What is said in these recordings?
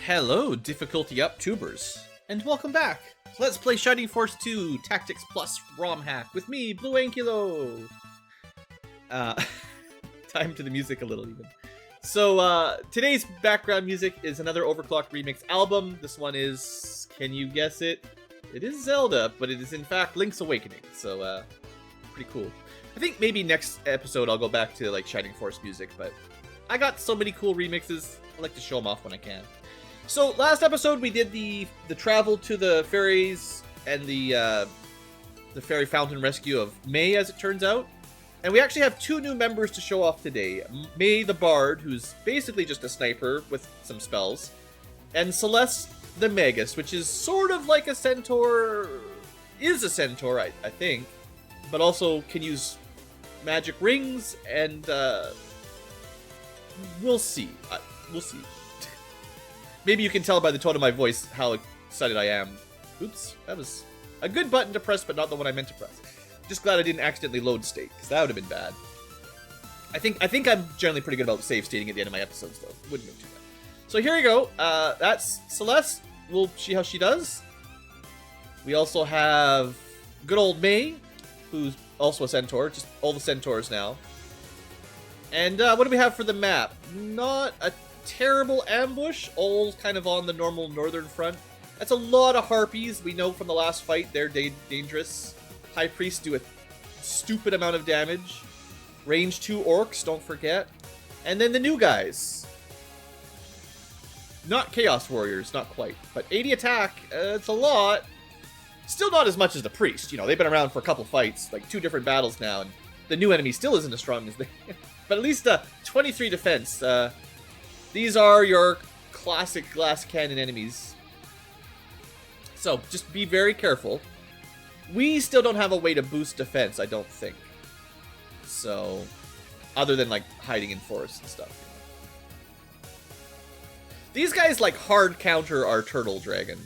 Hello, difficulty up tubers, and welcome back. Let's play Shining Force 2 Tactics Plus Romhack with me, Blueankylo. Time to the music a little even. So today's background music is another Overclocked remix album. This one is, can you guess it? It is Zelda, but it is in fact Link's Awakening. So pretty cool. I think maybe next episode I'll go back to like Shining Force music, but I got so many cool remixes. I like to show them off when I can. So last episode we did the travel to the fairies and the fairy fountain rescue of May, as it turns out. And we actually have two new members to show off today. May the Bard, who's basically just a sniper with some spells, and Celeste the Magus, which is sort of like a centaur, is a centaur, I think, but also can use magic rings, and we'll see. We'll see. Maybe you can tell by the tone of my voice how excited I am. Oops, that was a good button to press, but not the one I meant to press. Just glad I didn't accidentally load state, because that would have been bad. I think I'm generally pretty good about save stating at the end of my episodes, though. Wouldn't move too bad. So here you go. That's Celeste. We'll see how she does. We also have good old May, who's also a centaur. Just all the centaurs now. And what do we have for the map? Not a terrible ambush, all kind of on the normal northern front. That's a lot of harpies. We know from the last fight they're dangerous. High Priests do a stupid amount of damage. Range 2 orcs, don't forget. And then the new guys. Not Chaos Warriors, not quite. But 80 attack, it's a lot. Still not as much as the Priest. You know, they've been around for a couple fights, like 2 different battles now, and the new enemy still isn't as strong as they... But at least 23 defense. These are your classic glass cannon enemies. So, just be very careful. We still don't have a way to boost defense, I don't think. So, other than like hiding in forests and stuff. You know. These guys like hard counter our turtle dragon.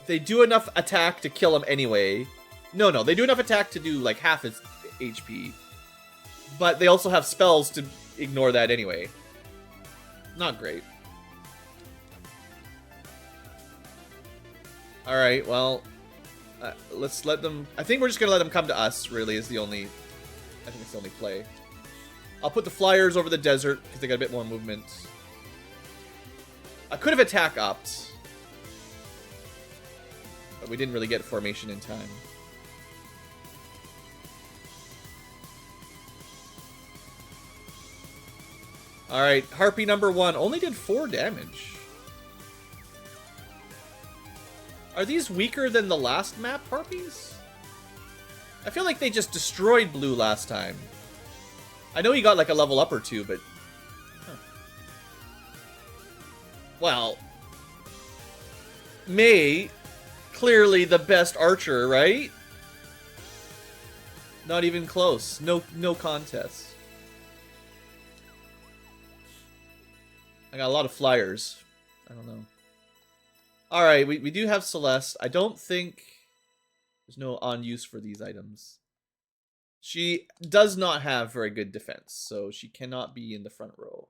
They do enough attack to kill him anyway. No, they do enough attack to do like half his HP. But they also have spells to ignore that anyway. Not great. Alright, well, let's let them... I think we're just going to let them come to us, really, is the only... I think it's the only play. I'll put the flyers over the desert, because they got a bit more movement. I could have attack upped. But we didn't really get formation in time. Alright, Harpy number 1 only did 4 damage. Are these weaker than the last map Harpies? I feel like they just destroyed Blue last time. I know he got like a level up or 2, but... Huh. Well... May, clearly the best archer, right? Not even close. No contest. I got a lot of flyers. I don't know. Alright, we do have Celeste. I don't think there's no on use for these items. She does not have very good defense, so she cannot be in the front row.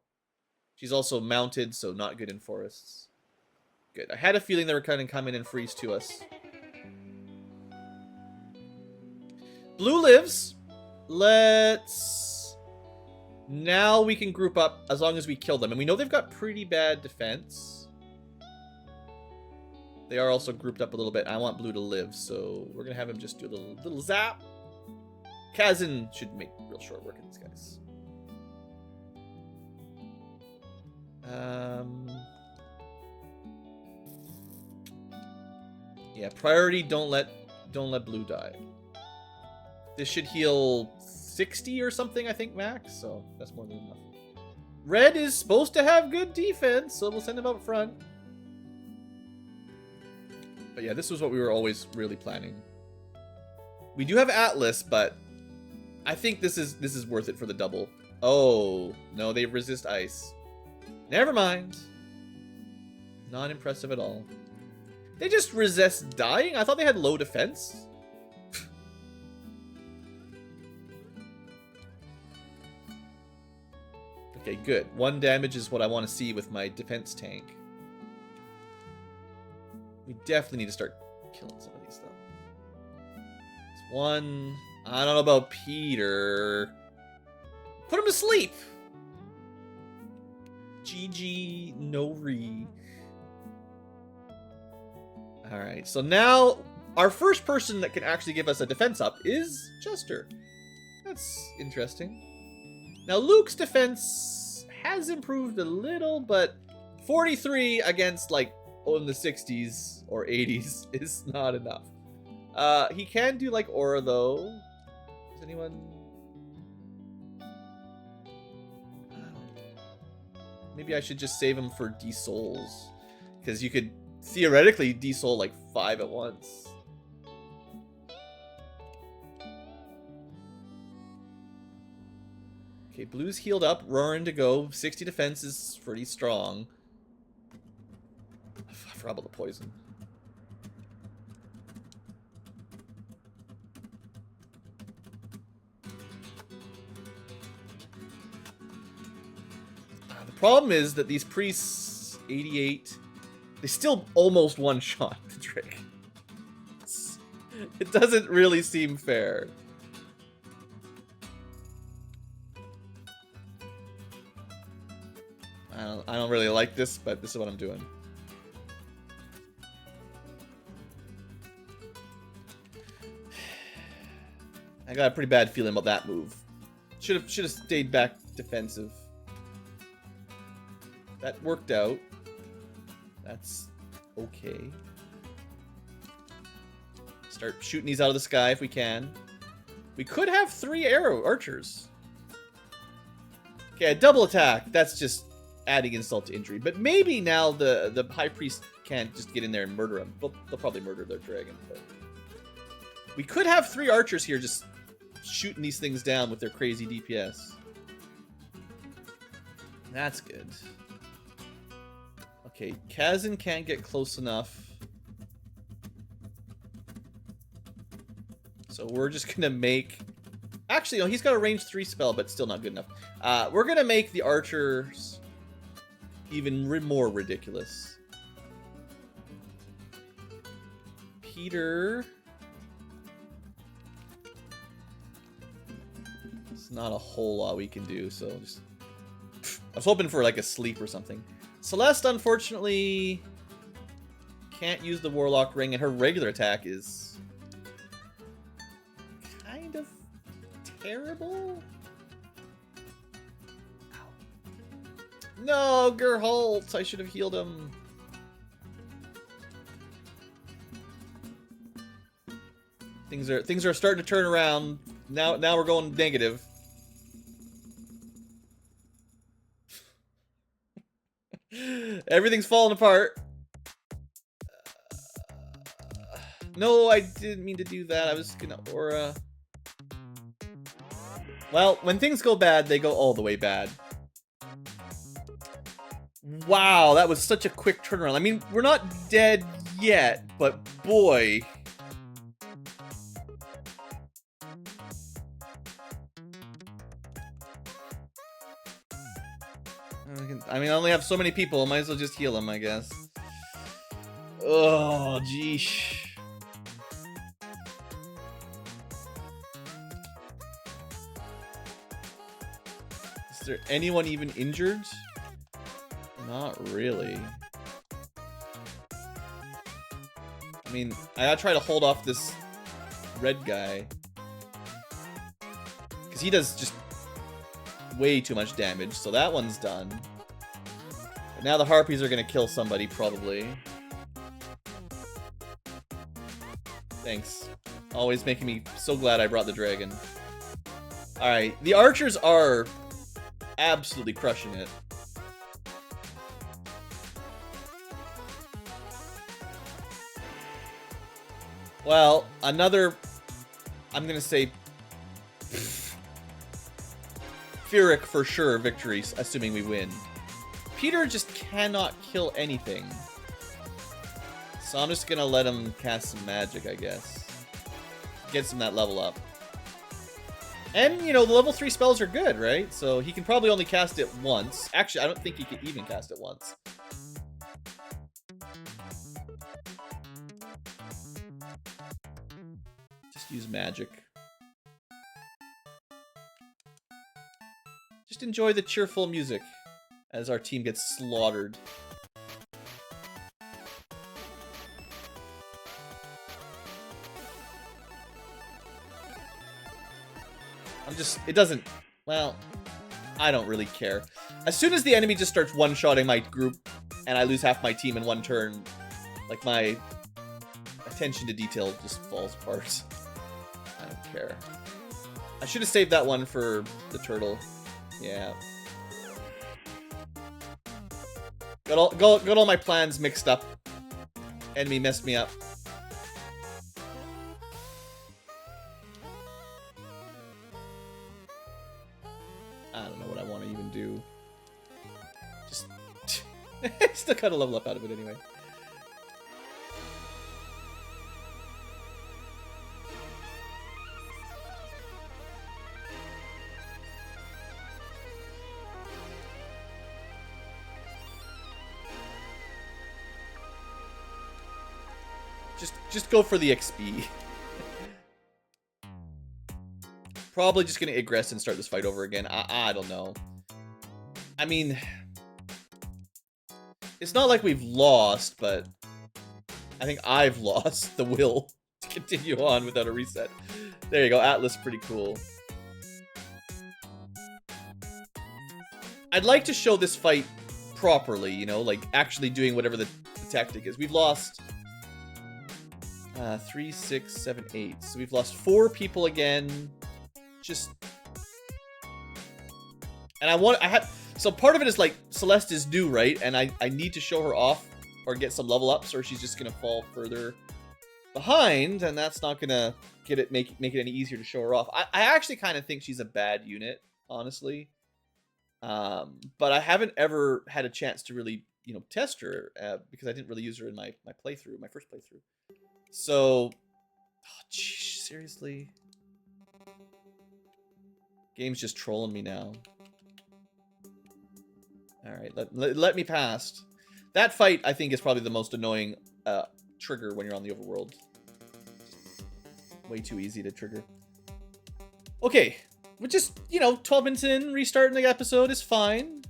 She's also mounted, so not good in forests. Good. I had a feeling they were kind of come in and freeze to us. Blue lives. Let's... Now we can group up as long as we kill them. And we know they've got pretty bad defense. They are also grouped up a little bit. I want Blue to live, so we're going to have him just do a little zap. Kazan should make real short work of these guys. Yeah, priority, don't let Blue die. This should heal 60 or something, I think, max, so that's more than enough. Red is supposed to have good defense, so we'll send him up front. But yeah, this was what we were always really planning. We do have Atlas, but I think this is worth it for the double. Oh, no, they resist ice. Never mind. Not impressive at all. They just resist dying? I thought they had low defense. Okay, good. 1 damage is what I want to see with my defense tank. We definitely need to start killing some of these, though. It's 1. I don't know about Peter. Put him to sleep! GG, no re. Alright, so now our first person that can actually give us a defense up is Jester. That's interesting. Now, Luke's defense has improved a little, but 43 against, like, in the 60s or 80s is not enough. He can do, like, aura, though. Does anyone... Maybe I should just save him for D-Souls. Because you could theoretically D-Soul, like, 5 at once. Okay, Blue's healed up, roaring to go. 60 defense is pretty strong. I forgot about the poison. The problem is that these priests, 88, they still almost one-shot the Drake. It doesn't really seem fair. I don't really like this, but this is what I'm doing. I got a pretty bad feeling about that move. Should have stayed back defensive. That worked out. That's okay. Start shooting these out of the sky if we can. We could have 3 archers. Okay, a double attack. That's just adding insult to injury. But maybe now the High Priest can't just get in there and murder him. They'll probably murder their dragon. But we could have 3 archers here just shooting these things down with their crazy DPS. That's good. Okay, Kazan can't get close enough. So we're just gonna make... Actually, no, he's got a range 3 spell, but still not good enough. We're gonna make the archers even more ridiculous. Peter... It's not a whole lot we can do, so just... I was hoping for like a sleep or something. Celeste, unfortunately, can't use the Warlock Ring, and her regular attack is kind of terrible. Ow. No, Gerholt! I should have healed him. Things are starting to turn around. Now we're going negative. Everything's falling apart. No, I didn't mean to do that. I was gonna aura. Well, when things go bad, they go all the way bad. Wow, that was such a quick turnaround. I mean, we're not dead yet, but boy. I mean, I only have so many people. I might as well just heal them, I guess. Oh, geesh. Is there anyone even injured? Not really. I mean, I gotta try to hold off this red guy. Because he does just way too much damage, so that one's done. But now the Harpies are gonna kill somebody, probably. Thanks. Always making me so glad I brought the dragon. Alright, the archers are absolutely crushing it. Well, another, I'm gonna say, Pyrrhic for sure victory, assuming we win. Peter just cannot kill anything. So I'm just gonna let him cast some magic, I guess. Gets him that level up. And, you know, the level 3 spells are good, right? So he can probably only cast it once. Actually, I don't think he can even cast it once. Just use magic. Just enjoy the cheerful music as our team gets slaughtered. It doesn't, well, I don't really care. As soon as the enemy just starts one-shotting my group and I lose half my team in one turn, like, my attention to detail just falls apart. I don't care. I should have saved that one for the turtle. Yeah. Got all my plans mixed up. Enemy messed me up. I don't know what I want to even do. Just... still gotta level up out of it anyway. Just go for the XP. Probably just gonna aggress and start this fight over again. I don't know. I mean, it's not like we've lost, but I think I've lost the will to continue on without a reset. There you go, Atlas, pretty cool. I'd like to show this fight properly, you know, like actually doing whatever the tactic is. We've lost 3, 6, 7, 8. So we've lost 4 people again. Just, and so part of it is like Celeste is new, right? And I need to show her off or get some level ups, or she's just gonna fall further behind, and that's not gonna make it any easier to show her off. I actually kind of think she's a bad unit, honestly. But I haven't ever had a chance to really, you know, test her because I didn't really use her in my playthrough, my first playthrough. So, oh, geez, seriously. Game's just trolling me now. Alright, let me past. That fight, I think, is probably the most annoying trigger when you're on the overworld. Way too easy to trigger. Okay, we're just, you know, 12 minutes in, restarting the episode is fine.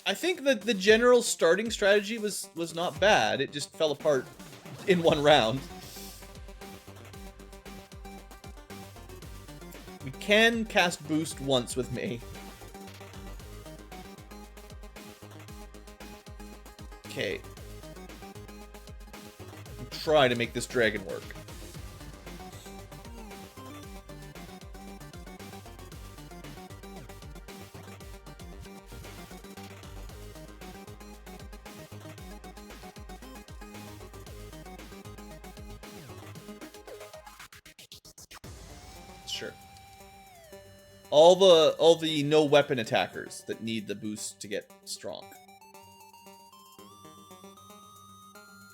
I think that the general starting strategy was not bad. It just fell apart in one round. We can cast Boost once with Mei. Okay. Try to make this dragon work. Sure. All the no weapon attackers that need the boost to get strong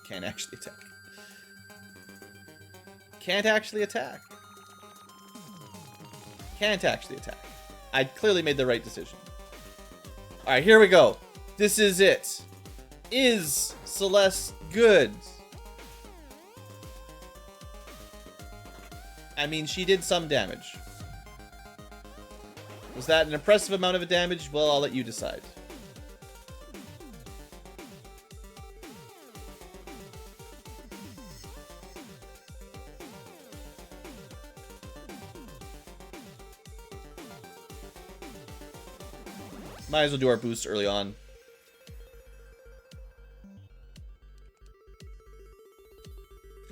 can't actually attack. Can't actually attack. Can't actually attack. I clearly made the right decision. Alright, here we go. This is it. Is Celeste good? I mean, she did some damage. Was that an impressive amount of damage? Well, I'll let you decide. Might as well do our boost early on.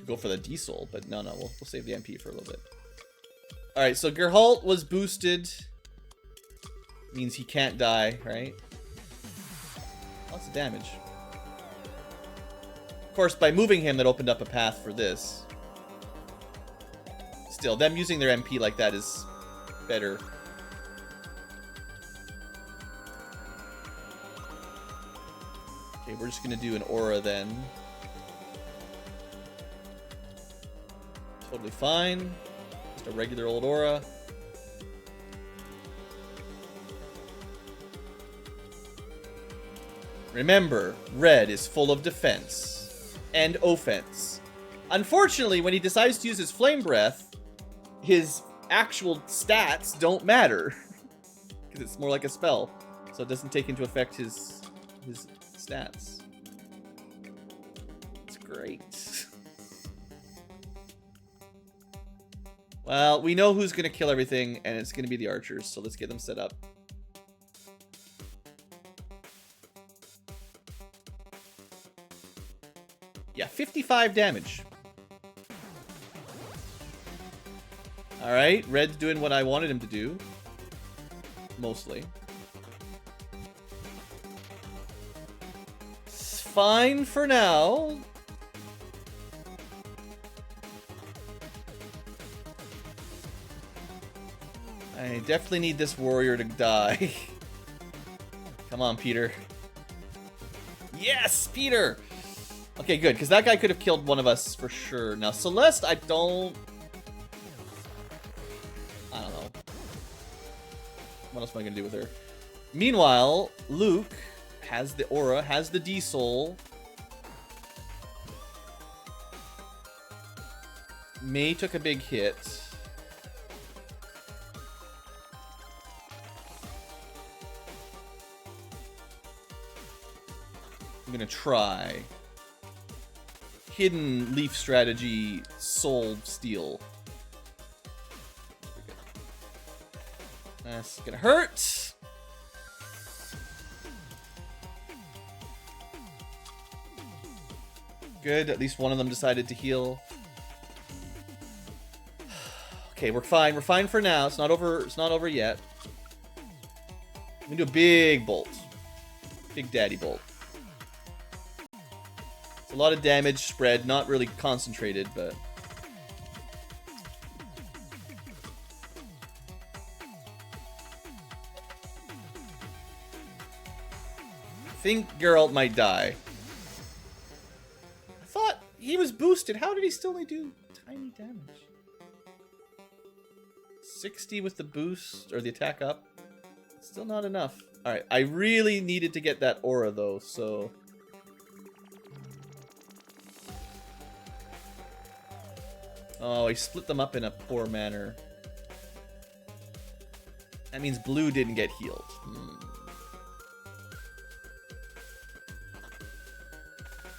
Go for the D-Soul, but no, we'll save the MP for a little bit. Alright, so Geralt was boosted. Means he can't die, right? Lots of damage. Of course, by moving him, that opened up a path for this. Still, them using their MP like that is better. Okay, we're just gonna do an aura then. Totally fine. Just a regular old aura. Remember, red is full of defense and offense. Unfortunately, when he decides to use his flame breath, his actual stats don't matter. Because it's more like a spell. So it doesn't take into effect his stats. It's great. Well, we know who's going to kill everything, and it's going to be the archers. So let's get them set up. Yeah, 55 damage. Alright, red's doing what I wanted him to do. Mostly. It's fine for now. I definitely need this warrior to die. Come on, Peter. Yes, Peter! Okay, good, because that guy could have killed one of us for sure. Now, Celeste, I don't know. What else am I going to do with her? Meanwhile, Luke has the aura, has the D-Soul. May took a big hit. I'm going to try. Hidden leaf strategy, soul steal. That's gonna hurt. Good, at least one of them decided to heal. Okay, we're fine. We're fine for now. It's not over. It's not over yet. I'm gonna do a big bolt. Big daddy bolt. A lot of damage spread, not really concentrated, but I think Geralt might die. I thought he was boosted. How did he still only do tiny damage? 60 with the boost or the attack up. Still not enough. All right, I really needed to get that aura though, so oh, he split them up in a poor manner. That means blue didn't get healed.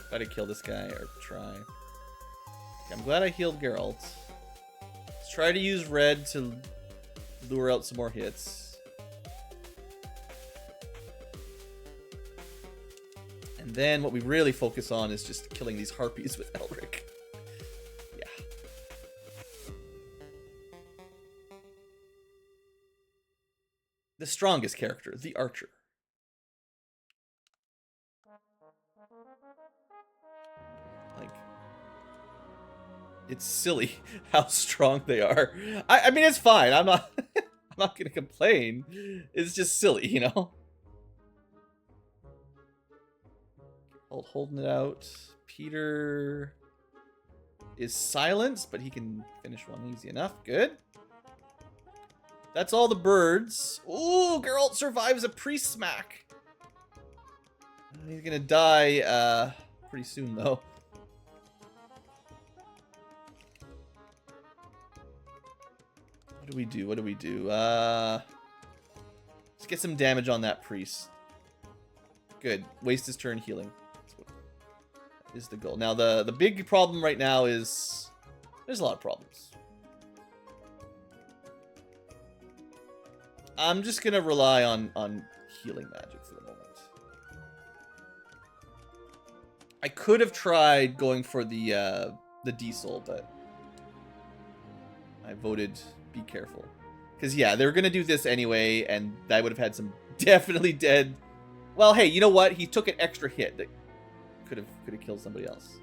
Gotta kill this guy, or try. I'm glad I healed Geralt. Let's try to use red to lure out some more hits. And then what we really focus on is just killing these harpies with Elric. The strongest character, the archer. Like, it's silly how strong they are. I mean, it's fine. I'm not I'm not gonna complain. It's just silly, you know. Holding it out. Peter is silenced, but he can finish one easy enough. Good. That's all the birds. Ooh, Geralt survives a priest smack. He's gonna die pretty soon, though. What do we do? What do we do? Let's get some damage on that priest. Good. Waste his turn healing. That is the goal. Now, the big problem right now is there's a lot of problems. I'm just gonna rely on healing magic for the moment. I could have tried going for the D-Soul, but I voted be careful. Because yeah, they were gonna do this anyway, and I would have had some definitely dead. Well, hey, you know what? He took an extra hit that could have killed somebody else.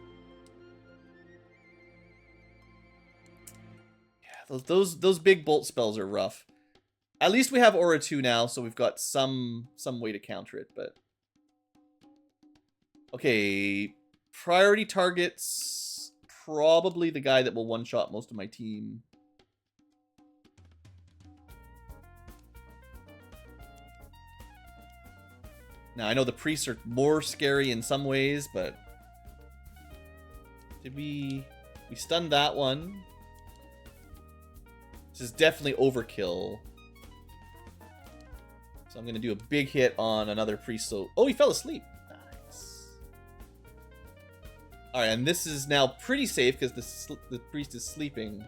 Yeah, those big bolt spells are rough. At least we have Aura 2 now, so we've got some way to counter it, but okay, priority targets probably the guy that will one-shot most of my team. Now, I know the priests are more scary in some ways, but... Did we... We stunned that one. This is definitely overkill. So I'm going to do a big hit on another priest. So, oh, he fell asleep. Nice. Alright, and this is now pretty safe because the priest is sleeping.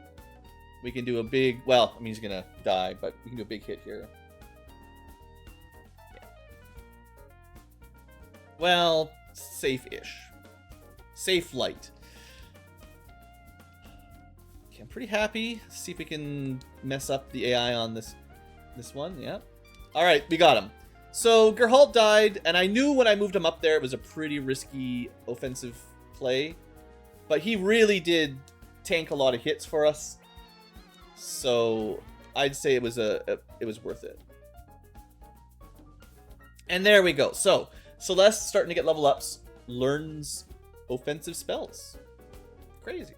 We can do a big... Well, I mean, he's going to die, but we can do a big hit here. Well, safe-ish. Safe light. Okay, I'm pretty happy. Let's see if we can mess up the AI on this one. Yeah. Alright, we got him. So, Geralt died, and I knew when I moved him up there it was a pretty risky offensive play. But he really did tank a lot of hits for us. So, I'd say it was worth it. And there we go. So, Celeste starting to get level ups, learns offensive spells. Crazy.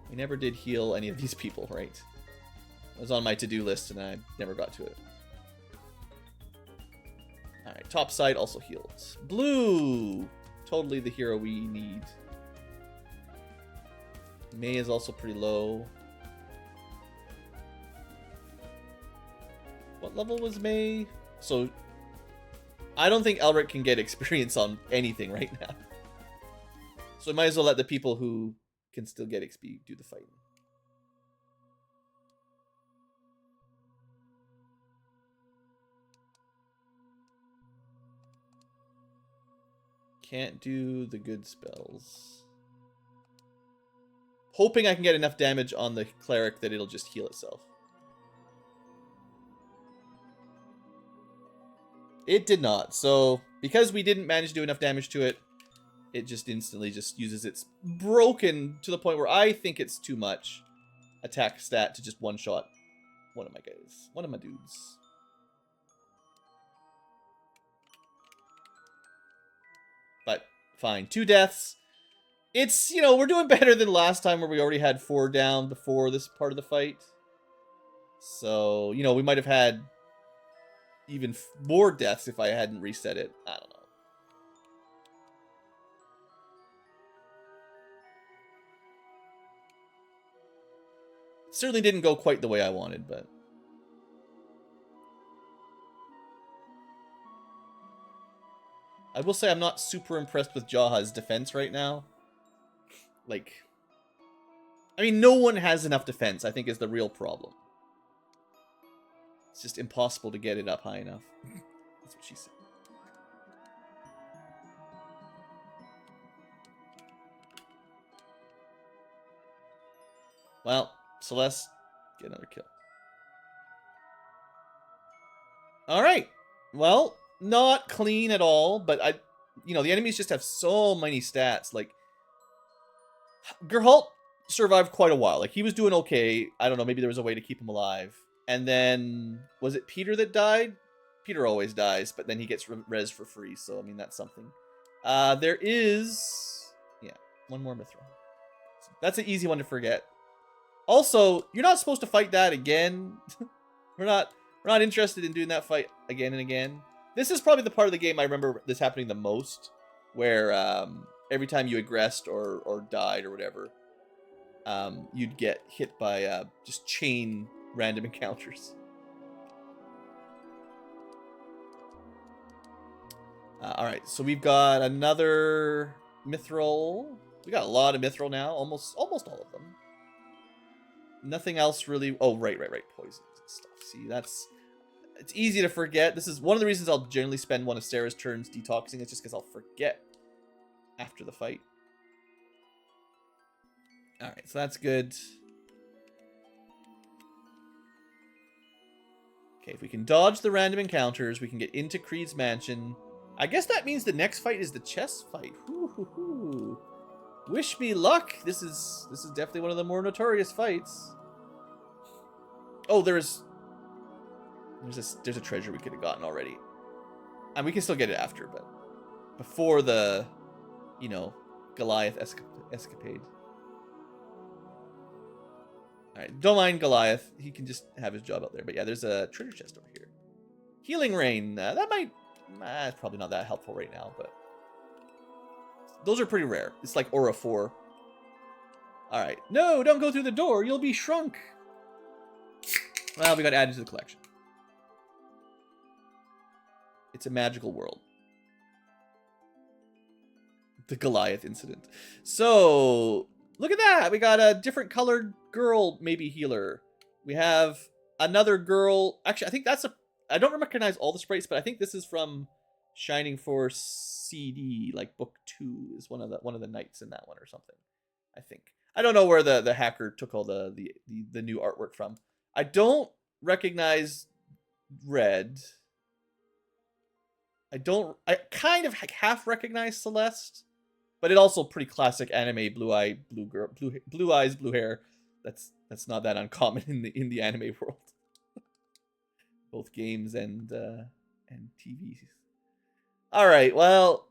We never did heal any of these people, right? It was on my to-do list and I never got to it. Alright, top side also healed. Blue! Totally the hero we need. May is also pretty low. What level was May? So, I don't think Elric can get experience on anything right now. So I might as well let the people who can still get XP do the fighting. Can't do the good spells. Hoping I can get enough damage on the cleric that it'll just heal itself. It did not. So, because we didn't manage to do enough damage to it, it just instantly just uses its broken to the point where I think it's too much attack stat to just one-shot one of my guys. One of my dudes. But, fine. 2 deaths. It's, you know, we're doing better than last time where we already had 4 down before this part of the fight. So, you know, we might have had even more deaths if I hadn't reset it. I don't know. Certainly didn't go quite the way I wanted, but... I will say I'm not super impressed with Jaha's defense right now. Like... I mean, no one has enough defense, I think, is the real problem. It's just impossible to get it up high enough. That's what she said. Well, Celeste, get another kill. Alright. Well, not clean at all, but you know, the enemies just have so many stats. Like, Geralt survived quite a while. Like, he was doing okay. I don't know, maybe there was a way to keep him alive. And then, was it Peter that died? Peter always dies, but then he gets res for free, so, I mean, that's something. There is... Yeah, one more Mithril. That's an easy one to forget. Also, you're not supposed to fight that again. We're not interested in doing that fight again and again. This is probably the part of the game I remember this happening the most, where every time you aggressed or died or whatever, you'd get hit by just chain random encounters. Alright, so we've got another Mithril. We got a lot of Mithril now, almost all of them. Nothing else really... Oh, right. Poisons and stuff. See, it's easy to forget. This is one of the reasons I'll generally spend one of Sarah's turns detoxing. It's just because I'll forget after the fight. Alright, so that's good. Okay, if we can dodge the random encounters, we can get into Creed's mansion. I guess that means the next fight is the chess fight. Hoo. Wish me luck. This is definitely one of the more notorious fights. Oh, there's a treasure we could have gotten already. And we can still get it after, but before the you know, Goliath escapade. Alright, don't mind Goliath. He can just have his job out there. But yeah, there's a treasure chest over here. Healing Rain. That might... it's probably not that helpful right now, but... those are pretty rare. It's like Aura 4. Alright. No, don't go through the door. You'll be shrunk. Well, we got added to the collection. It's a magical world. The Goliath incident. So, look at that. We got a different colored girl, maybe healer. We have another girl. Actually, I think that's a... I don't recognize all the sprites, but I think this is from Shining Force CD, like book 2 is one of the knights in that one or something. I think. I don't know where the hacker took all the new artwork from. I don't recognize Red. I kind of half recognize Celeste, but it also pretty classic anime blue eyes, blue hair. That's not that uncommon in the anime world. Both games and TVs. All right, well,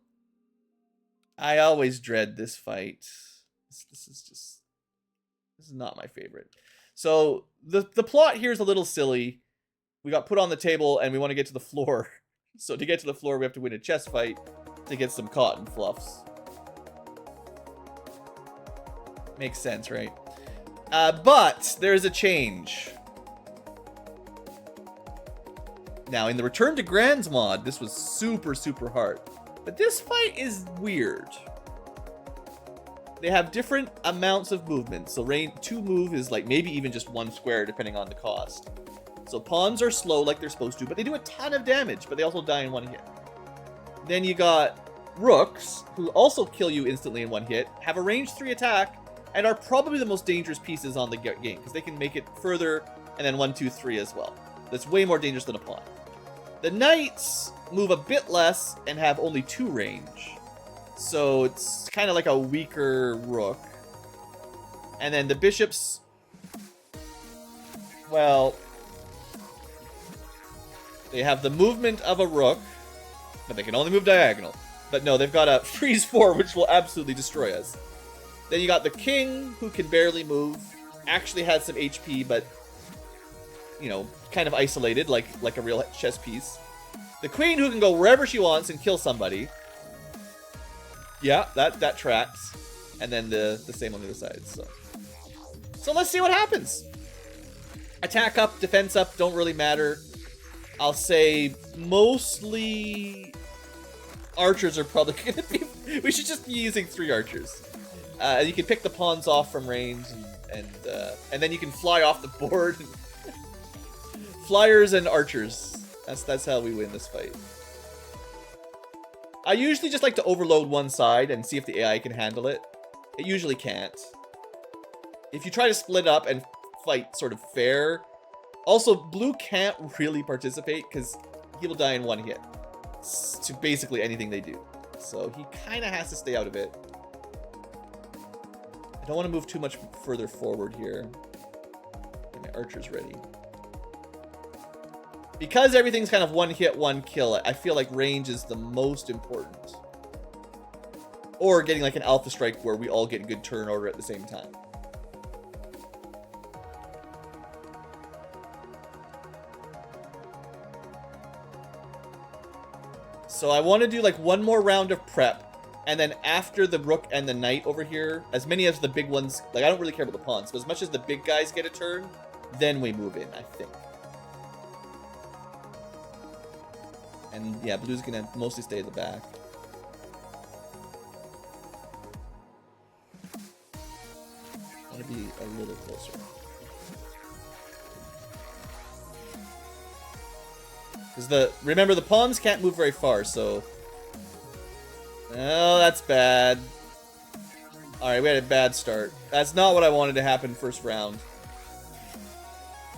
I always dread this fight. This is not my favorite. So the plot here is a little silly. We got put on the table and we want to get to the floor. So to get to the floor, we have to win a chess fight to get some cotton fluffs. Makes sense, right? But there's a change. Now, in the Return to Grands mod, this was super, super hard. But this fight is weird. They have different amounts of movement. So range 2 move is like maybe even just 1 square, depending on the cost. So pawns are slow like they're supposed to, but they do a ton of damage, but they also die in 1 hit. Then you got rooks, who also kill you instantly in 1 hit, have a range 3 attack, and are probably the most dangerous pieces on the game, because they can make it further, and then 1, 2, 3 as well. That's way more dangerous than a pawn. The knights move a bit less and have only 2 range. So it's kind of like a weaker rook. And then the bishops, well, they have the movement of a rook, but they can only move diagonal. But no, they've got a freeze 4, which will absolutely destroy us. Then you got the king, who can barely move, actually has some HP, but, you know, kind of isolated, like a real chess piece. The queen, who can go wherever she wants and kill somebody. Yeah, that tracks. And then the same on the other side. So let's see what happens. Attack up, defense up, don't really matter. I'll say mostly archers are probably going to be... We should just be using 3 archers. You can pick the pawns off from range, and then you can fly off the board. Flyers and archers. That's how we win this fight. I usually just like to overload one side and see if the AI can handle it. It usually can't. If you try to split up and fight sort of fair... Also, blue can't really participate because he will die in 1 hit to basically anything they do. So he kind of has to stay out of it. I don't want to move too much further forward here. Get my archers ready. Because everything's kind of 1 hit, 1 kill, I feel like range is the most important. Or getting like an alpha strike where we all get good turn order at the same time. So I want to do like 1 more round of prep. And then after the rook and the knight over here, as many as the big ones, like I don't really care about the pawns, but as much as the big guys get a turn, then we move in, I think. And yeah, blue's gonna mostly stay at the back. I want to be a little closer. Because remember, the pawns can't move very far, so... Oh, that's bad. Alright, we had a bad start. That's not what I wanted to happen first round.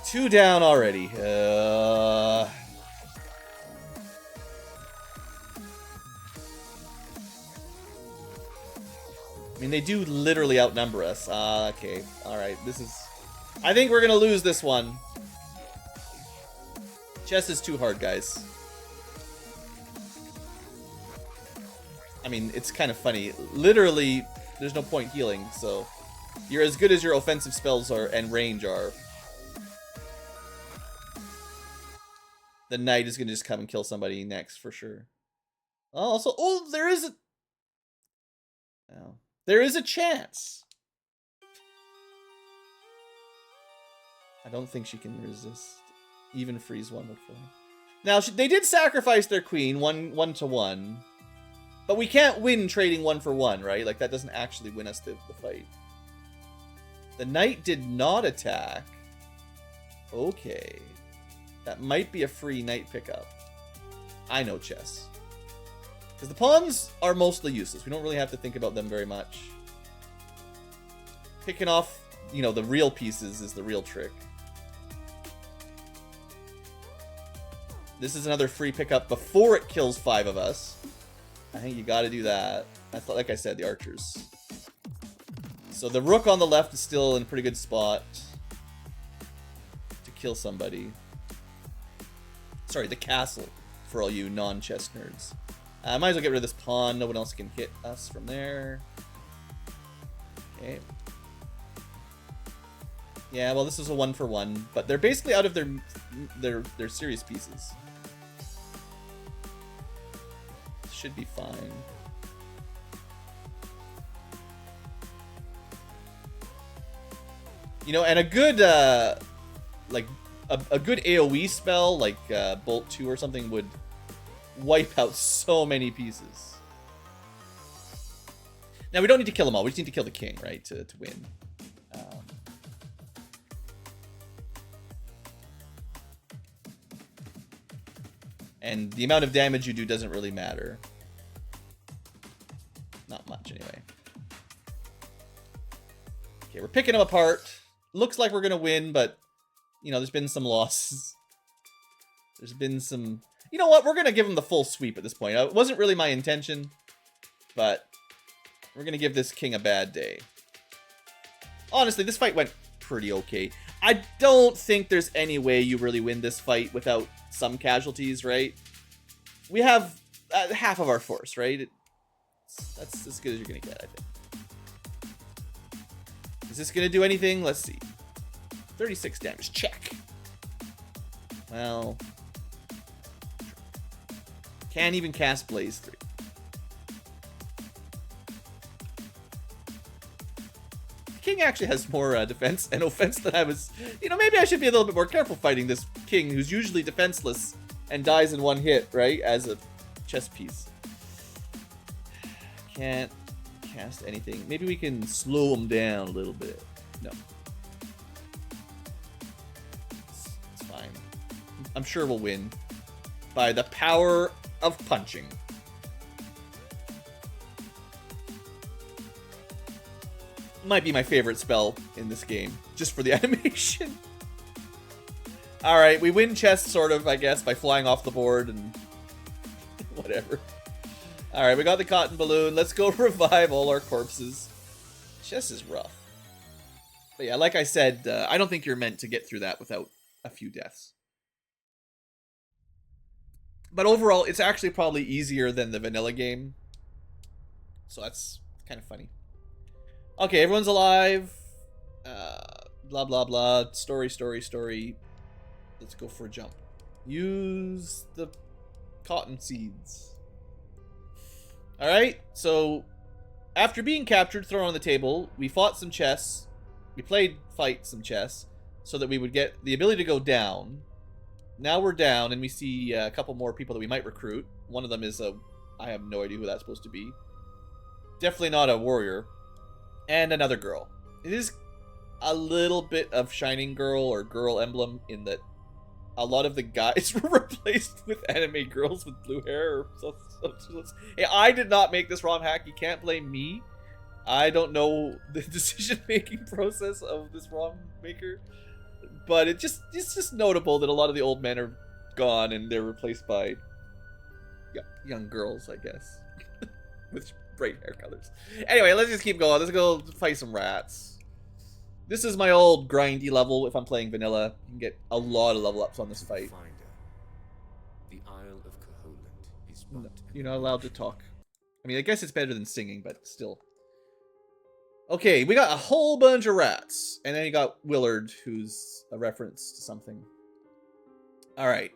2 down already. I mean, they do literally outnumber us. Okay. Alright, this is... I think we're gonna lose this one. Chess is too hard, guys. I mean, it's kind of funny. Literally, there's no point healing, so you're as good as your offensive spells are and range are. The knight is gonna just come and kill somebody next for sure. Also, oh, there is a. Oh, there is a chance. I don't think she can resist. Even freeze one before. Now they did sacrifice their queen 1-1, but we can't win trading 1 for 1, right? Like that doesn't actually win us the fight. The knight did not attack. Okay, that might be a free knight pickup. I know chess. Because the pawns are mostly useless. We don't really have to think about them very much. Picking off, you know, the real pieces is the real trick. This is another free pickup before it kills 5 of us. I think you gotta do that. I thought, like I said, the archers. So the rook on the left is still in a pretty good spot to kill somebody. Sorry, the castle, for all you non-chess nerds. I might as well get rid of this pawn. No one else can hit us from there. Okay. Yeah, well, this is a 1 for 1, but they're basically out of their serious pieces. Should be fine. You know, and a good like a good AoE spell like Bolt 2 or something would wipe out so many pieces. Now we don't need to kill them all. We just need to kill the king, right, to win. And the amount of damage you do doesn't really matter. Not much, anyway. Okay, we're picking them apart. Looks like we're going to win, but, you know, there's been some losses. There's been some... You know what? We're going to give them the full sweep at this point. It wasn't really my intention, but we're going to give this king a bad day. Honestly, this fight went pretty okay. I don't think there's any way you really win this fight without some casualties, right? We have half of our force, right? That's as good as you're gonna get, I think. Is this gonna do anything? Let's see. 36 damage, check. Well, can't even cast Blaze 3. King actually has more defense and offense than I was... You know, maybe I should be a little bit more careful fighting this king who's usually defenseless and dies in one hit, right? As a chess piece. Can't cast anything. Maybe we can slow him down a little bit. No. It's fine. I'm sure we'll win. By the power of punching. Might be my favorite spell in this game, just for the animation. Alright, we win chess, sort of, I guess, by flying off the board and whatever. Alright, we got the cotton balloon. Let's go revive all our corpses. Chess is rough. But yeah, like I said, I don't think you're meant to get through that without a few deaths. But overall, it's actually probably easier than the vanilla game. So that's kind of funny. Okay, everyone's alive. Blah, blah, blah. Story, story, story. Let's go for a jump. Use the cotton seeds. Alright, so after being captured, thrown on the table, we fought some chess. We played fight some chess so that we would get the ability to go down. Now we're down and we see a couple more people that we might recruit. One of them is a... I have no idea who that's supposed to be. Definitely not a warrior. And another girl. It is a little bit of Shining Girl or Girl emblem in that a lot of the guys were replaced with anime girls with blue hair. Or so. Hey, I did not make this ROM hack. You can't blame me. I don't know the decision-making process of this ROM maker. But it's just notable that a lot of the old men are gone and they're replaced by young girls, I guess. With bright hair colors. Anyway, let's just keep going. Let's go fight some rats. This is my old grindy level. If I'm playing vanilla, you can get a lot of level ups on this fight. The Isle of Koholint is No, you're not allowed to talk. I mean, I guess it's better than singing, but still. Okay, we got a whole bunch of rats. And then you got Willard, who's a reference to something. Alright.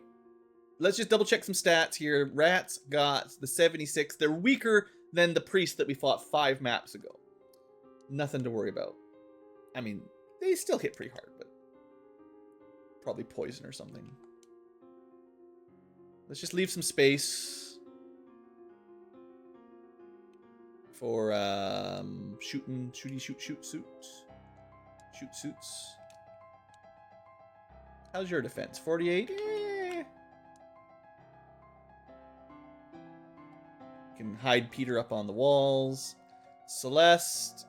Let's just double check some stats here. Rats got the 76. They're weaker than the priest that we fought 5 maps ago. Nothing to worry about. I mean, they still hit pretty hard, but probably poison or something. Let's just leave some space for shoot suits. How's your defense? 48? Eh. Can hide Peter up on the walls. Celeste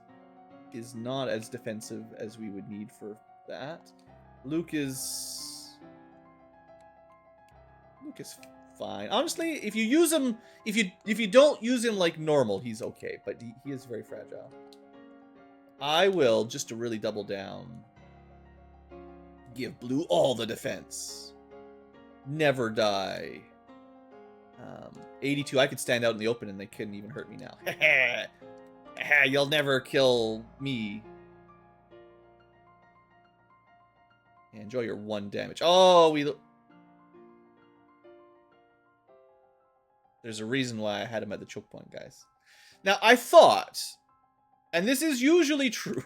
is not as defensive as we would need for that. Luke is fine. Honestly, if you use him, if you don't use him like normal, he's okay. But he is very fragile. I will, just to really double down, give Blue all the defense. Never die. 82, I could stand out in the open and they couldn't even hurt me now. You'll never kill me. Yeah, enjoy your 1 damage. Oh, there's a reason why I had him at the choke point, guys. Now, I thought, and this is usually true,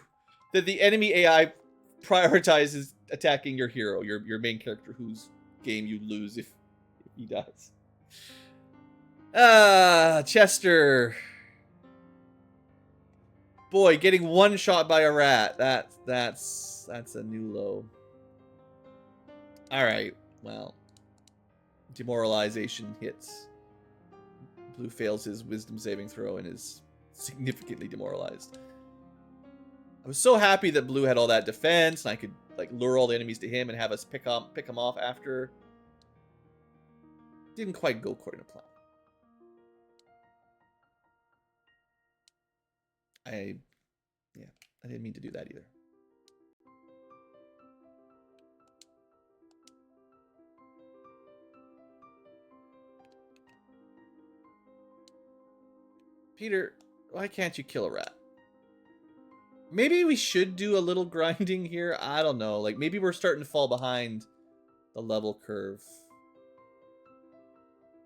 that the enemy AI prioritizes attacking your hero, your main character, whose game you lose if he dies. Chester. Boy, getting one shot by a rat. That's a new low. Alright, well. Demoralization hits. Blue fails his wisdom saving throw and is significantly demoralized. I was so happy that Blue had all that defense and I could like lure all the enemies to him and have us pick him off after. Didn't quite go according to plan. I didn't mean to do that either. Peter, why can't you kill a rat? Maybe we should do a little grinding here. I don't know. Like, maybe we're starting to fall behind the level curve.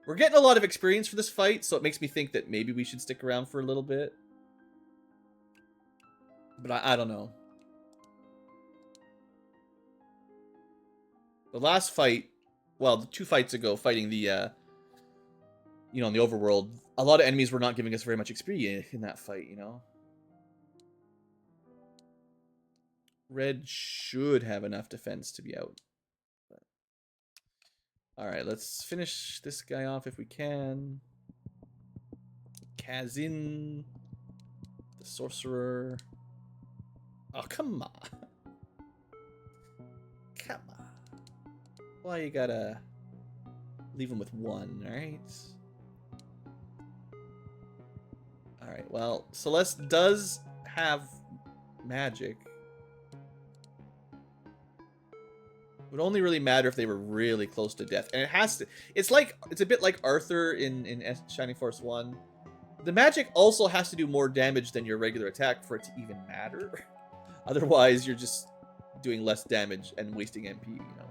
We're getting a lot of experience for this fight, so it makes me think that maybe we should stick around for a little bit. But I don't know. The last fight, well, 2 fights ago, fighting the, you know, in the overworld, a lot of enemies were not giving us very much experience in that fight, you know? Red should have enough defense to be out. Alright, let's finish this guy off if we can. Kazin, the sorcerer. Oh, come on. Come on. Why you gotta leave him with 1, alright? Alright, well, Celeste does have magic. It would only really matter if they were really close to death. And it has to... It's a bit like Arthur in Shining Force 1. The magic also has to do more damage than your regular attack for it to even matter. Otherwise, you're just doing less damage and wasting MP, you know.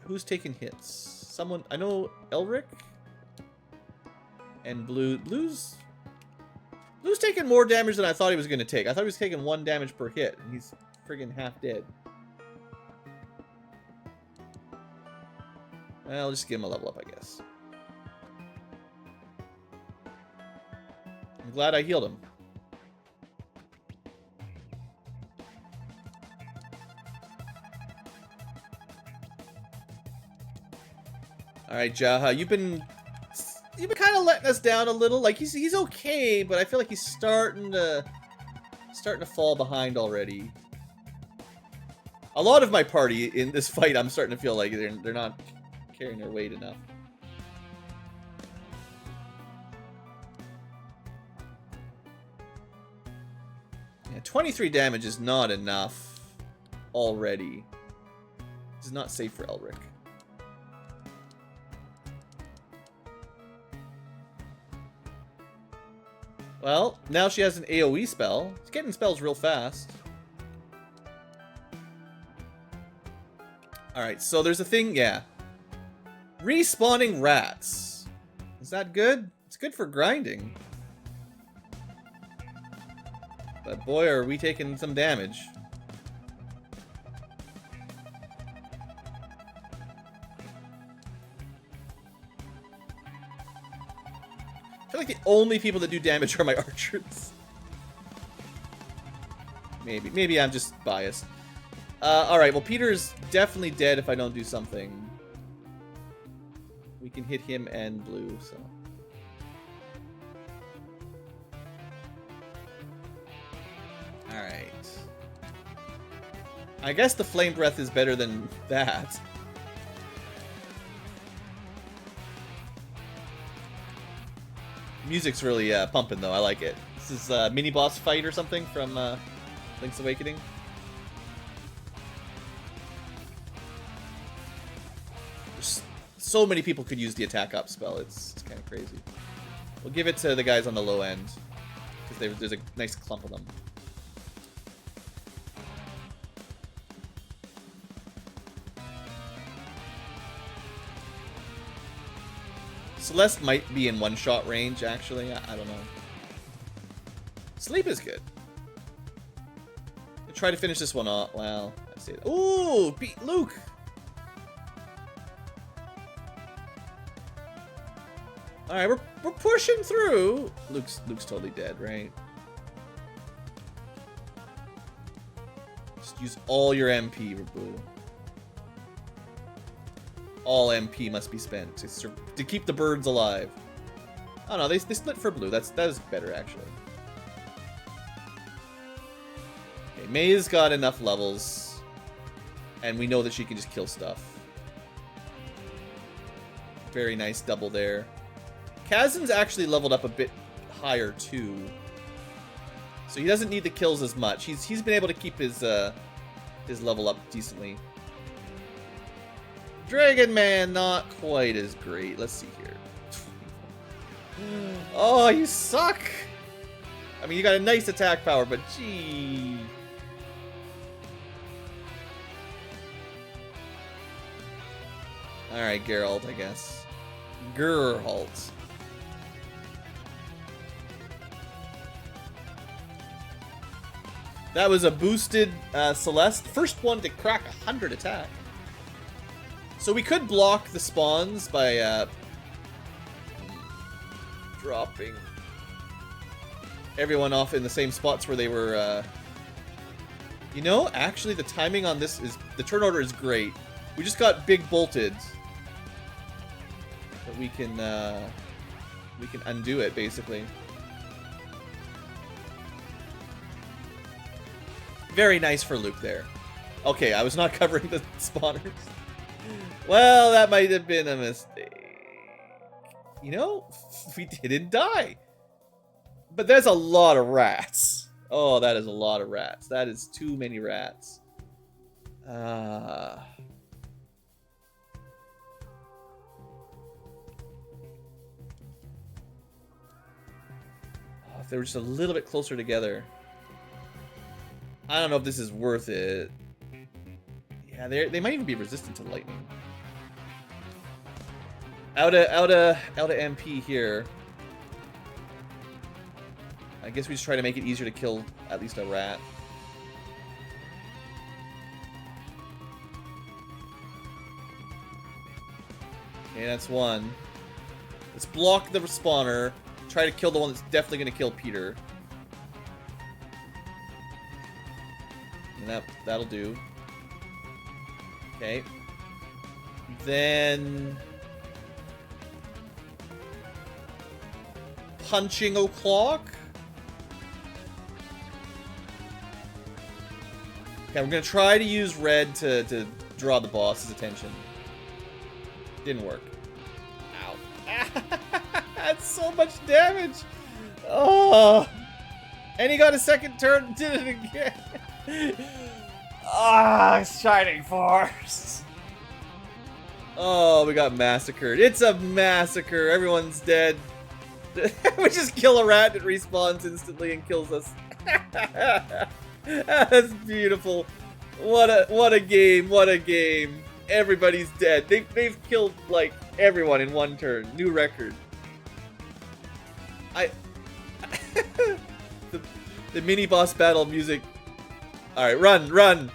Who's taking hits? Someone... I know Elric? And Blue's taking more damage than I thought he was going to take. I thought he was taking 1 damage per hit, and he's friggin' half dead. Well, I'll just give him a level up, I guess. I'm glad I healed him. Alright, Jaha, you've been kind of letting us down a little. Like, he's okay, but I feel like he's starting to fall behind already. A lot of my party in this fight, I'm starting to feel like they're not carrying their weight enough. Yeah, 23 damage is not enough already. This is not safe for Elric. Well, now she has an AoE spell. She's getting spells real fast. Alright, so there's a thing, yeah. Respawning rats. Is that good? It's good for grinding. But boy, are we taking some damage. I feel like the only people that do damage are my archers. Maybe I'm just biased. Alright, well Peter's definitely dead if I don't do something. We can hit him and blue, so. Alright. I guess the flame breath is better than that. Music's really pumping though, I like it. This is a mini boss fight or something from Link's Awakening. So many people could use the attack up spell. It's kind of crazy. We'll give it to the guys on the low end because there's a nice clump of them. Celeste might be in one-shot range, actually. I don't know. Sleep is good. I'll try to finish this one off. Well, I say that. Ooh, beat Luke. All right, we're pushing through. Luke's totally dead, right? Just use all your MP, Rabu. All MP must be spent to keep the birds alive. Oh no, they split for blue. That is better actually. Okay, May's got enough levels, and we know that she can just kill stuff. Very nice double there. Kazan's actually leveled up a bit higher too, so he doesn't need the kills as much. He's been able to keep his level up decently. Dragon Man, not quite as great. Let's see here. Oh, you suck! I mean, you got a nice attack power, but gee. Alright, Geralt, I guess. Geralt. That was a boosted Celeste. First one to crack 100 attack. So we could block the spawns by dropping everyone off in the same spots where they were. You know, actually, the timing on this is the turn order is great. We just got big bolted, but we can undo it basically. Very nice for Luke there. Okay, I was not covering the spawners. Well, that might have been a mistake. You know, we didn't die. But there's a lot of rats. Oh, that is a lot of rats. That is too many rats. Oh, if they were just a little bit closer together. I don't know if this is worth it. Yeah, they might even be resistant to lightning. Out of MP here. I guess we just try to make it easier to kill at least a rat. Okay, that's one. Let's block the respawner. Try to kill the one that's definitely going to kill Peter. And that'll do. Okay. Then punching o'clock. Okay, we're gonna try to use red to draw the boss's attention. Didn't work. Ow. That's so much damage. Oh. And he got a second turn, did it again. Ah, Shining Force. Oh, we got massacred. It's a massacre. Everyone's dead. We just kill a rat and it respawns instantly and kills us. That's beautiful. What a game, what a game. Everybody's dead. They've killed like everyone in one turn. New record. The mini boss battle music. All right, run, run.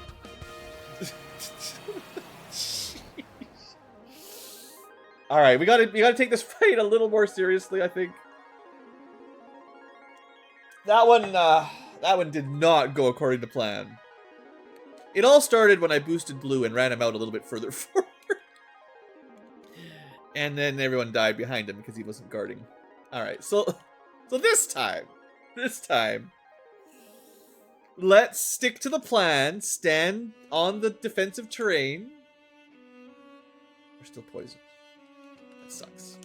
All right, we gotta take this fight a little more seriously, I think. That one did not go according to plan. It all started when I boosted Blue and ran him out a little bit further forward. And then everyone died behind him because he wasn't guarding. Alright, so this time, let's stick to the plan, stand on the defensive terrain. We're still poisoned. That sucks.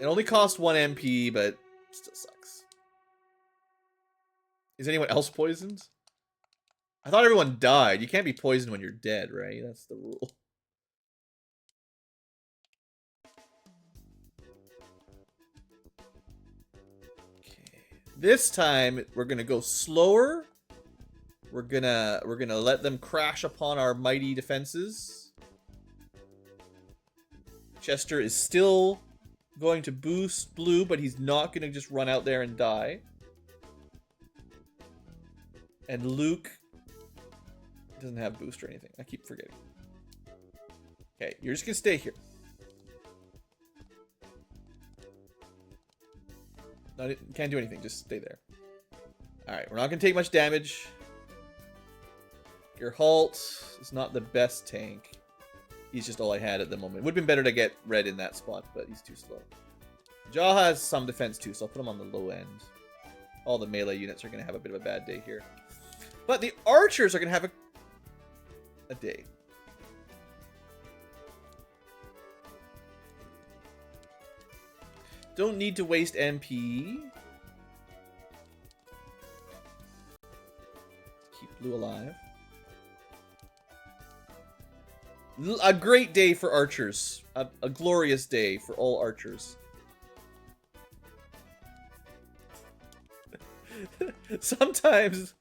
It only cost 1 MP, but still sucks. Is anyone else poisoned? I thought everyone died. You can't be poisoned when you're dead, right? That's the rule. Okay. This time we're gonna go slower. We're gonna let them crash upon our mighty defenses. Chester is still going to boost Blue, but he's not gonna just run out there and die. And Luke doesn't have boost or anything. I keep forgetting. Okay, you're just gonna stay here. Can't do anything, just stay there. Alright, we're not gonna take much damage. Your Halt is not the best tank. He's just all I had at the moment. Would have been better to get Red in that spot, but he's too slow. Jaw has some defense too, so I'll put him on the low end. All the melee units are gonna have a bit of a bad day here. But the archers are gonna have a day. Don't need to waste MP. Keep Blue alive. A great day for archers. A glorious day for all archers. Sometimes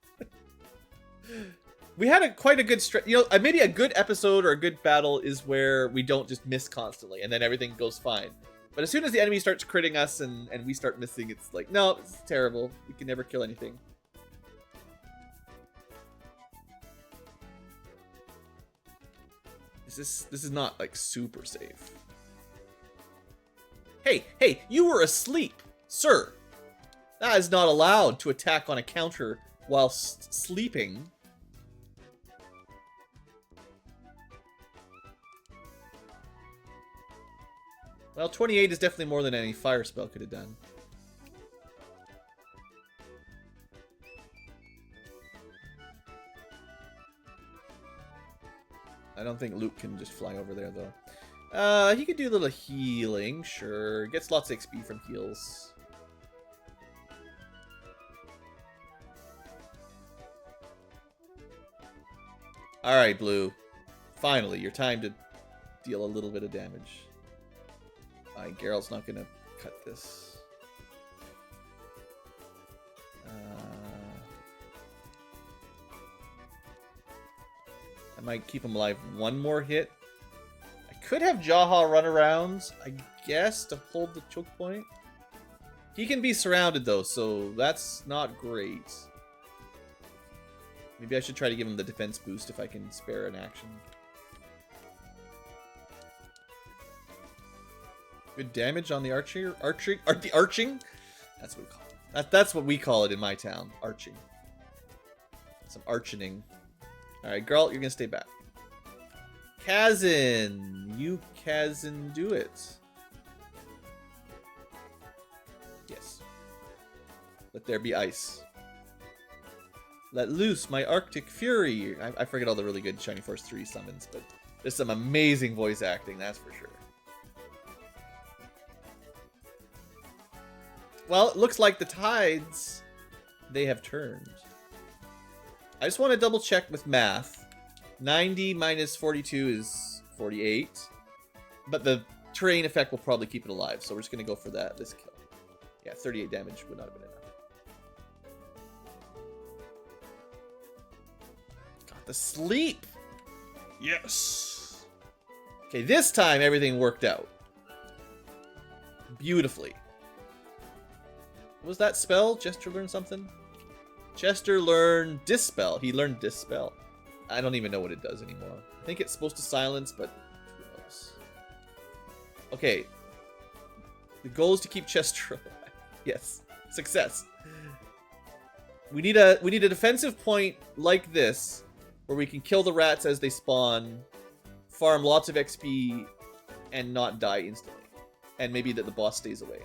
we had quite a good stretch. You know, maybe a good episode or a good battle is where we don't just miss constantly and then everything goes fine. But as soon as the enemy starts critting us and we start missing, it's like, no, this is terrible. We can never kill anything. This is not like super safe. Hey, you were asleep, sir. That is not allowed to attack on a counter whilst sleeping. Well, 28 is definitely more than any fire spell could have done. I don't think Luke can just fly over there, though. He could do a little healing, sure. Gets lots of XP from heals. Alright, Blue. Finally, your time to deal a little bit of damage. Geralt's not gonna cut this. I might keep him alive one more hit. I could have Jaha run around, I guess, to hold the choke point. He can be surrounded, though, so that's not great. Maybe I should try to give him the defense boost if I can spare an action. Good damage on the arching? That's what we call it. That's what we call it in my town. Arching. Some arching. Alright, Geralt, you're gonna stay back. Kazin! You Kazin do it. Yes. Let there be ice. Let loose my Arctic Fury. I forget all the really good Shining Force 3 summons, but there's some amazing voice acting, that's for sure. Well, it looks like the tides, they have turned. I just want to double check with math. 90 minus 42 is 48. But the terrain effect will probably keep it alive, so we're just gonna go for that. This kill. Yeah, 38 damage would not have been enough. Got the sleep. Yes. Okay, this time everything worked out beautifully. What was that spell? Jester learned something? Chester learned Dispel. He learned Dispel. I don't even know what it does anymore. I think it's supposed to silence, but who knows? Okay. The goal is to keep Chester alive. Yes. Success. We need a defensive point like this, where we can kill the rats as they spawn, farm lots of XP, and not die instantly. And maybe that the boss stays away.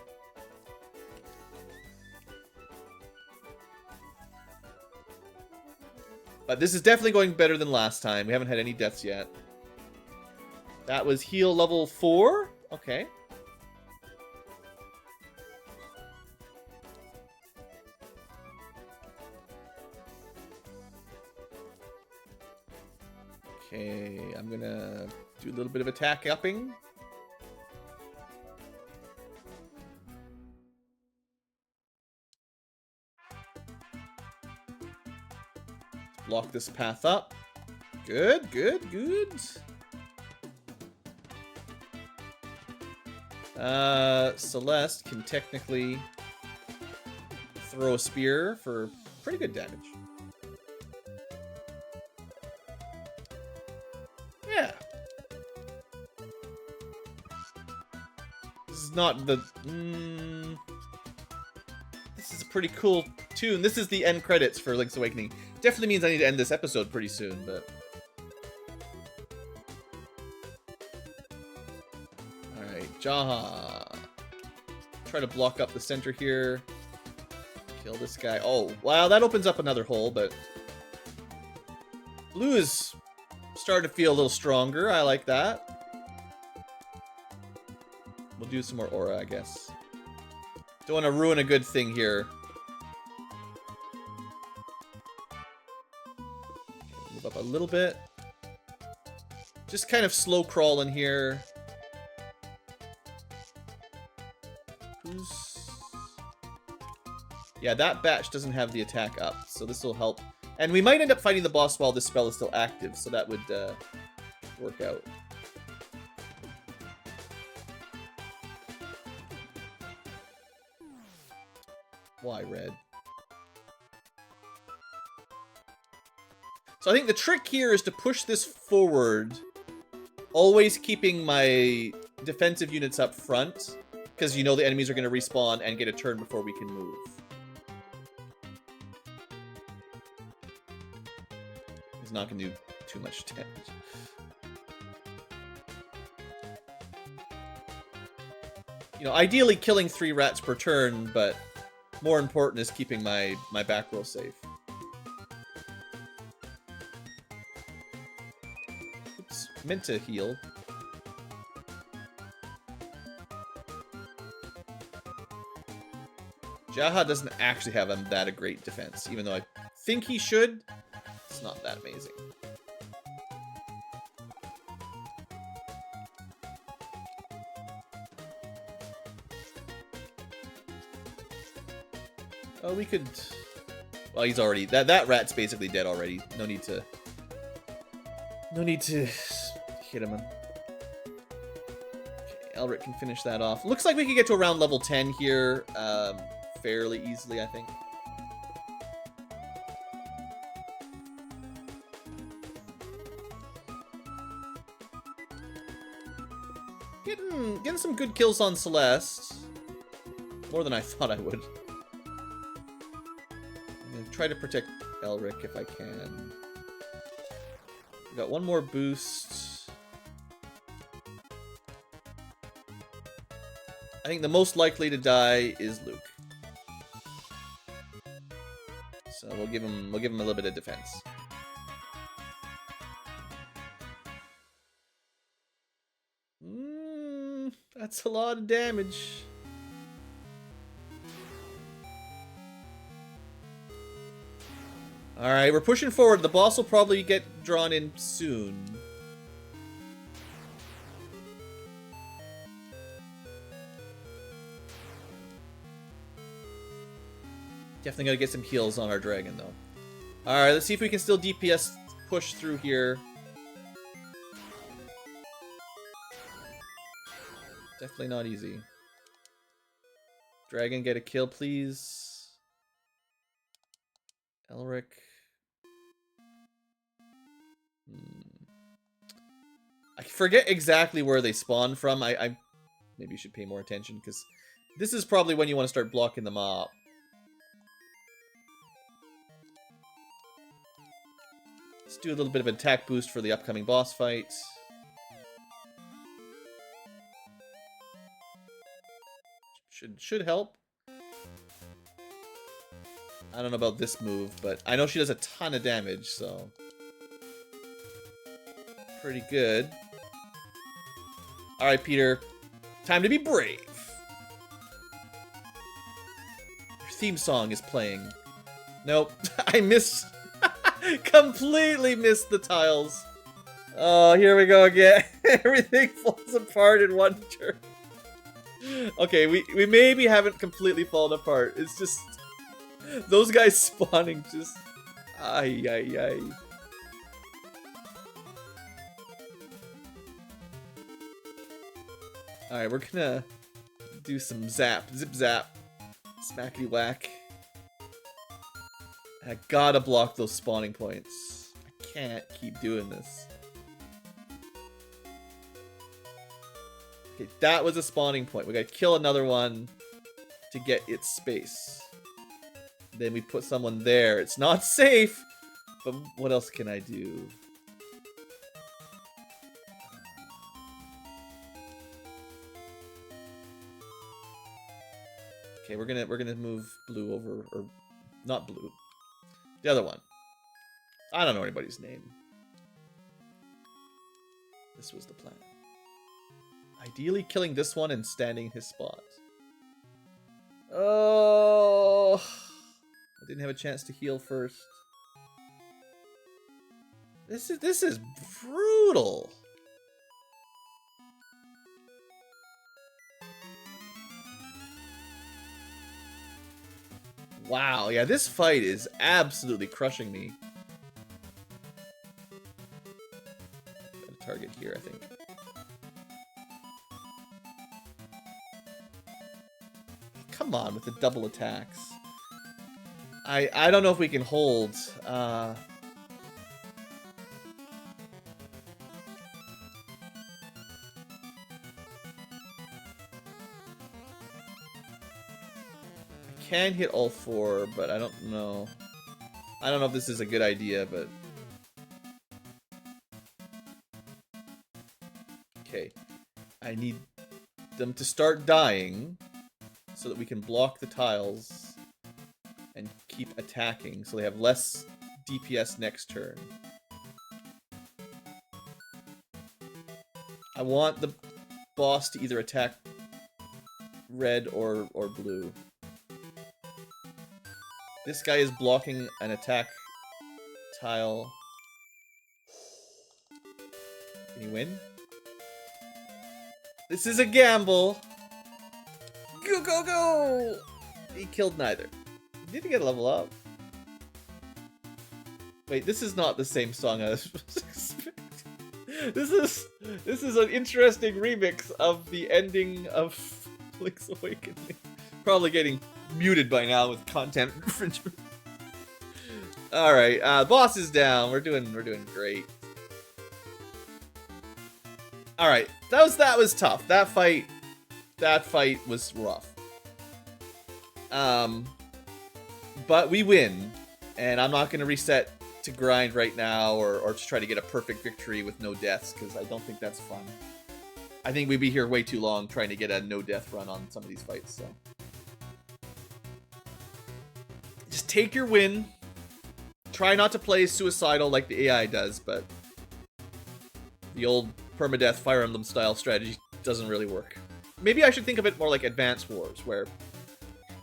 But this is definitely going better than last time. We haven't had any deaths yet. That was heal level 4. Okay. Okay, I'm gonna do a little bit of attack upping. Block this path up. Good, good, good. Celeste can technically throw a spear for pretty good damage. Yeah. This is not the... This is a pretty cool tune. This is the end credits for Link's Awakening. Definitely means I need to end this episode pretty soon, but... Alright, Jaha. Try to block up the center here. Kill this guy. Oh, wow, that opens up another hole, but... Blue is starting to feel a little stronger. I like that. We'll do some more aura, I guess. Don't want to ruin a good thing here. Move up a little bit. Just kind of slow crawl in here. Yeah, that batch doesn't have the attack up, so this will help. And we might end up fighting the boss while this spell is still active, so that would work out. Why red? So I think the trick here is to push this forward, always keeping my defensive units up front, because you know the enemies are going to respawn and get a turn before we can move. He's not going to do too much damage. You know, ideally killing 3 rats per turn, but more important is keeping my back row safe. Oops, meant to heal. Jaha doesn't actually have that a great defense, even though I think he should. It's not that amazing. Oh, we could... Well, he's already... That rat's basically dead already. No need to hit him. Okay, Elric can finish that off. Looks like we could get to around level 10 here fairly easily, I think. Getting some good kills on Celeste. More than I thought I would. I'm gonna try to protect Elric if I can. We got one more boost. I think the most likely to die is Luke. So we'll give him a little bit of defense. That's a lot of damage. Alright, we're pushing forward. The boss will probably get drawn in soon. Definitely gotta get some heals on our dragon, though. Alright, let's see if we can still DPS push through here. Definitely not easy. Dragon, get a kill, please. Elric. I forget exactly where they spawn from. I maybe you should pay more attention, because this is probably when you want to start blocking them up. Let's do a little bit of an attack boost for the upcoming boss fight. Should help. I don't know about this move, but I know she does a ton of damage, so pretty good. Alright, Peter. Time to be brave. Your theme song is playing. Nope. I missed. Completely missed the tiles. Oh, here we go again. Everything falls apart in one turn. Okay, we maybe haven't completely fallen apart. It's just those guys spawning just ay ay ay. Alright, we're gonna do some zap. Zip zap. Smackety whack. I gotta block those spawning points. I can't keep doing this. Okay, that was a spawning point. We gotta kill another one to get its space. Then we put someone there. It's not safe, but what else can I do? Okay, we're gonna move blue over, or not blue. The other one. I don't know anybody's name. This was the plan. Ideally killing this one and standing in his spot. Oh, I didn't have a chance to heal first. This is brutal. Wow, yeah, this fight is absolutely crushing me. Got a target here, I think. Come on with the double attacks. I don't know if we can hold. I can hit all four, but I don't know. I don't know if this is a good idea, but... Okay. I need them to start dying so that we can block the tiles and keep attacking so they have less DPS next turn. I want the boss to either attack red or blue. This guy is blocking an attack tile. Can you win? This is a gamble. Go, go, go! He killed neither. Did he get a level up? Wait, this is not the same song I was expecting. This is an interesting remix of the ending of Link's Awakening. Probably getting muted by now with content infringement. All right, boss is down. We're doing great. All right, that was tough. That fight was rough. But we win, and I'm not gonna reset to grind right now or to try to get a perfect victory with no deaths, because I don't think that's fun. I think we'd be here way too long trying to get a no death run on some of these fights. So just take your win. Try not to play suicidal like the AI does, but the old permadeath Fire Emblem style strategy doesn't really work. Maybe I should think of it more like Advance Wars, where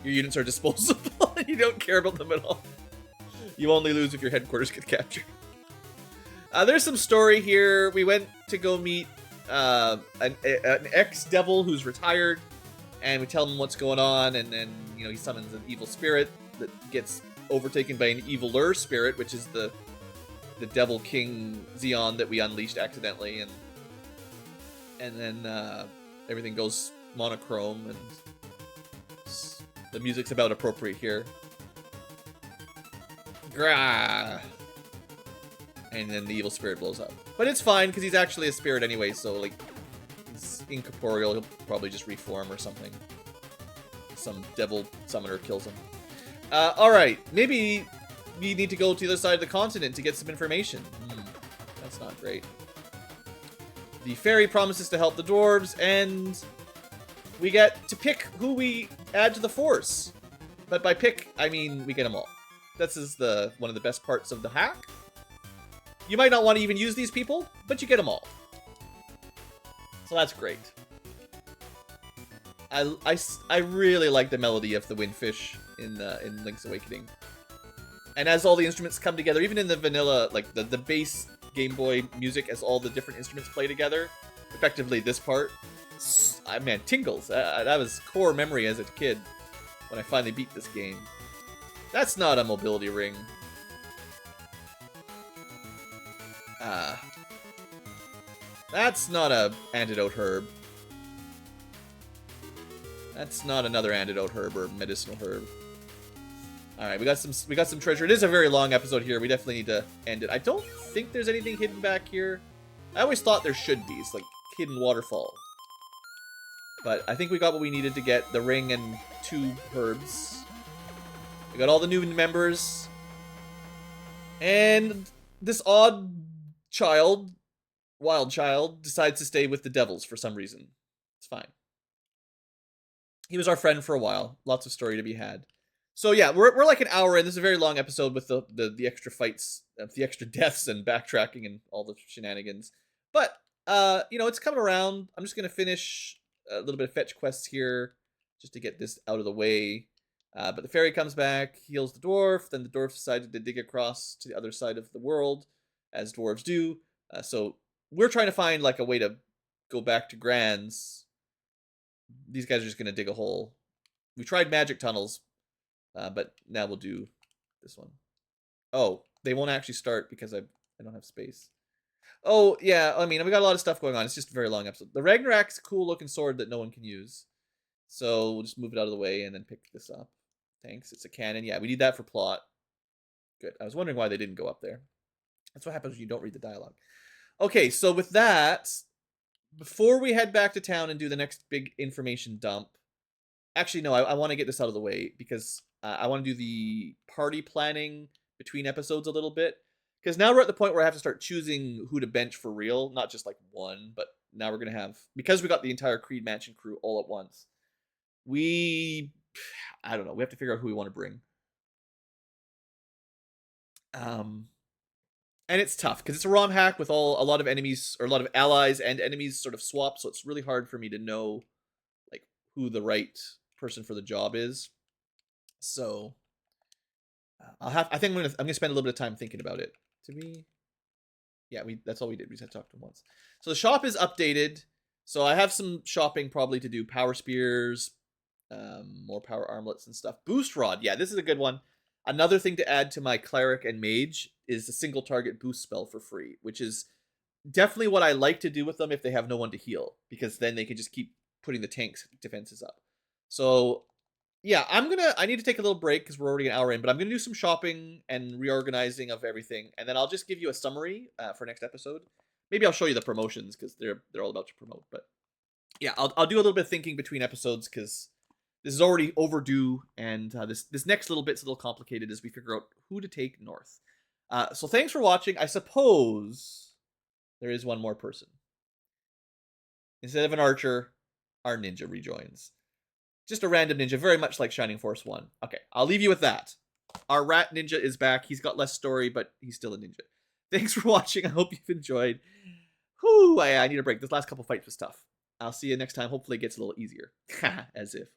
your units are disposable and you don't care about them at all. You only lose if your headquarters get captured. There's some story here. We went to go meet an ex-devil who's retired, and we tell him what's going on, and then, you know, he summons an evil spirit. that gets overtaken by an evil lure spirit, which is the Devil King Xeon that we unleashed accidentally, and then everything goes monochrome, and the music's about appropriate here. Grah! And then the evil spirit blows up. But it's fine, because he's actually a spirit anyway, so, like, he's incorporeal. He'll probably just reform or something. Some devil summoner kills him. Alright, maybe we need to go to the other side of the continent to get some information. That's not great. The fairy promises to help the dwarves, and we get to pick who we add to the force. But by pick, I mean we get them all. This is one of the best parts of the hack. You might not want to even use these people, but you get them all. So that's great. I really like the melody of the Windfish in Link's Awakening. And as all the instruments come together, even in the vanilla, like the base Game Boy music as all the different instruments play together, effectively this part, man, tingles. That was core memory as a kid when I finally beat this game. That's not a mobility ring. That's not a antidote herb. That's not another antidote herb or medicinal herb. All right, we got some treasure. It is a very long episode here. We definitely need to end it. I don't think there's anything hidden back here. I always thought there should be. It's like hidden waterfall. But I think we got what we needed to get the ring and 2 herbs. We got all the new members. And this odd child, wild child, decides to stay with the devils for some reason. It's fine. He was our friend for a while. Lots of story to be had. So yeah, we're like an hour in. This is a very long episode with the extra fights, the extra deaths and backtracking and all the shenanigans. But, you know, it's coming around. I'm just going to finish a little bit of fetch quests here just to get this out of the way. But the fairy comes back, heals the dwarf. Then the dwarf decided to dig across to the other side of the world, as dwarves do. So we're trying to find like a way to go back to Gran's. These guys are just going to dig a hole. We tried magic tunnels, but now we'll do this one. Oh, they won't actually start because I don't have space. Oh, yeah, I mean, we got a lot of stuff going on. It's just a very long episode. The Ragnarok's a cool-looking sword that no one can use. So we'll just move it out of the way and then pick this up. Thanks. It's a cannon. Yeah, we need that for plot. Good. I was wondering why they didn't go up there. That's what happens when you don't read the dialogue. Okay, so with that, before we head back to town and do the next big information dump, actually, no, I want to get this out of the way because I want to do the party planning between episodes a little bit. Because now we're at the point where I have to start choosing who to bench for real. Not just like one, but now we're going to have... Because we got the entire Creed Mansion crew all at once, I don't know. We have to figure out who we want to bring. And it's tough because it's a ROM hack with a lot of enemies, or a lot of allies and enemies sort of swap, so it's really hard for me to know like who the right person for the job is. So I think I'm gonna spend a little bit of time thinking about it. Yeah, that's all we did. We just had to talk to him once. So the shop is updated. So I have some shopping probably to do. Power spears, more power armlets and stuff. Boost rod. Yeah, this is a good one. Another thing to add to my cleric and mage is the single target boost spell for free, which is definitely what I like to do with them if they have no one to heal, because then they can just keep putting the tank's defenses up. So yeah, I need to take a little break because we're already an hour in, but I'm gonna do some shopping and reorganizing of everything, and then I'll just give you a summary for next episode. Maybe I'll show you the promotions because they're all about to promote. But yeah, I'll do a little bit of thinking between episodes because this is already overdue, and this next little bit's a little complicated as we figure out who to take north. So thanks for watching. I suppose there is one more person. Instead of an archer, our ninja rejoins. Just a random ninja, very much like Shining Force 1. Okay, I'll leave you with that. Our rat ninja is back. He's got less story, but he's still a ninja. Thanks for watching. I hope you've enjoyed. Whew, I need a break. This last couple fights was tough. I'll see you next time. Hopefully it gets a little easier. As if.